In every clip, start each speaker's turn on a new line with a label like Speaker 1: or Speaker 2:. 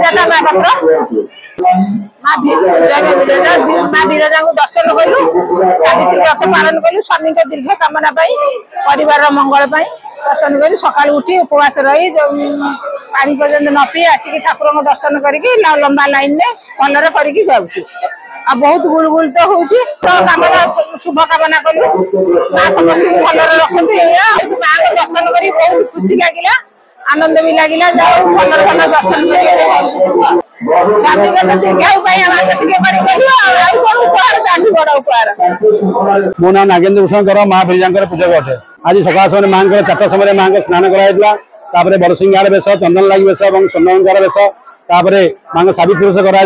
Speaker 1: सुजाता महापात्र माँ विरजा को दर्शन कलु सावित्री व्रत पालन कलु स्वामी दीर्घ कामना परिवार मंगल दर्शन कर सका उठी उपवास रही पानी पर्यंत न पी आसिक ठाकुर दर्शन करके लंबा लाइन में भलरे करके जाऊँ आ बहुत गुलगुल तो होची कामना शुभ कामना कलु माँ समस्त भलरे रखते माँ को दर्शन कर बहुत खुशी लगिला आनंद भी लगिला जाओ भलरे भल दर्शन कर स्वामी को दीर्घायु मानसिक
Speaker 2: मो ना नागेन्द्र भूषण माँ बिरजा पूजक अटे आज सकाल समय माँ चार समय माँ स्नान कराइला बरसिंगार बेश चंदन लगी बेश और स्वर्णकार बेश माँ सावित्री बेश कर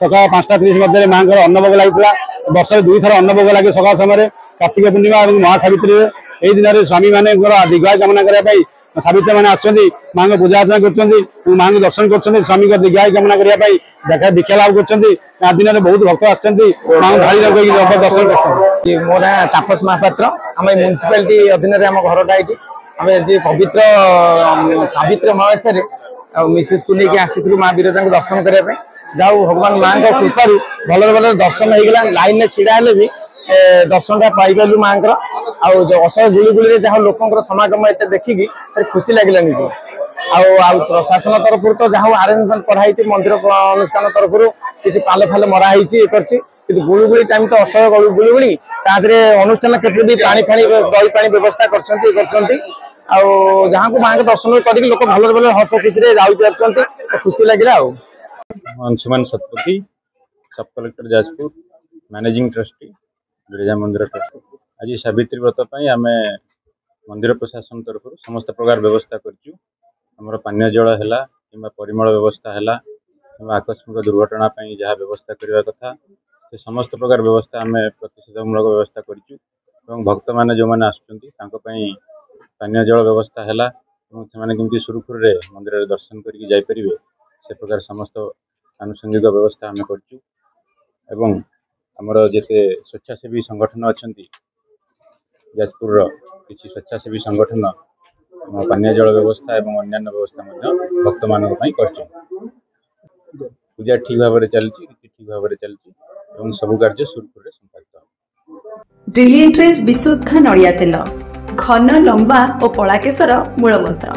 Speaker 2: सकाल 5:30 मध्य माँ अन्नभोग लगी वर्ष 2 थर अन्नभोग लगे सकाल समय कार्तिक पूर्णिमा और महासावित्री यही दिन में स्वामी मान दीर्घायु कामना करने सावित्री मैंने आसुँच माँ को पूजा अर्चना कर माँ को दर्शन कर स्वामी को दीर्घायु कामना करने दीक्षा लाभ कर दिन में बहुत भक्त आसुँच माँ को धाड़ी लगे दर्शन कर
Speaker 3: मो ना तापस महापात्र आम म्यूनिसिपालिटी अधीन आम घरटा ये आम पवित्र सावित्री अमावास्या मिसेस को लेकिन आसी माँ विरजा को दर्शन करने जाऊ भगवान माँ कृपा भल भल दर्शन होगा लाइन में छिड़ा भी दर्शन पाइलु माँ असह गुड़गुड़ी जहाँ लोक समागम एत देखिकी खुशी लगे निजे प्रशासन तरफ तो जहाँ आरेंजमेंट कराई मंदिर अनुष्ठान तरफ किसी पाल फाल मराही कर गुड़गुड़ी टाइम तो असह गुड़गुड़ी तादे अनुष्ठान क्षेत्र भी पानी फाणी दही पानी व्यवस्था कर जहाँ को माँ के दर्शन कर लोक भल भल हस खुशी जाऊँ खुशी लगे।
Speaker 4: अंशुमान सतपथी सब collector Jajpur managing trustee Biraja मंदिर ट्रस्ट आज सावित्री व्रत आम मंदिर प्रशासन तरफ समस्त प्रकार व्यवस्था कर पानीय जल है कि परिमल व्यवस्था है आकस्मिक दुर्घटना जहाँ व्यवस्था करने कथा से समस्त प्रकार व्यवस्था आम प्रतिषेधमूलक व्यवस्था कर भक्त मैंने जो मैंने आसुँच पानीय जल व्यवस्था है केमती सुरुखुरे मंदिर दर्शन करके से प्रकार समस्त आनुषंगिक व्यवस्था आम कर जिते स्वेच्छासेवी संगठन अच्छा जाजपुर किसी स्वेच्छासेवी संगठन पानीय जल व्यवस्था और अन्य व्यवस्था भक्त मान पूजा ठीक भाव में चलती ठीक भाव में चलती सबू कार्य सुरखुरे संपादित।
Speaker 5: ब्रिलियंट रेज विशुद्ध नड़िया तेल घन लंबा और पड़ा केसर मूल मंत्र।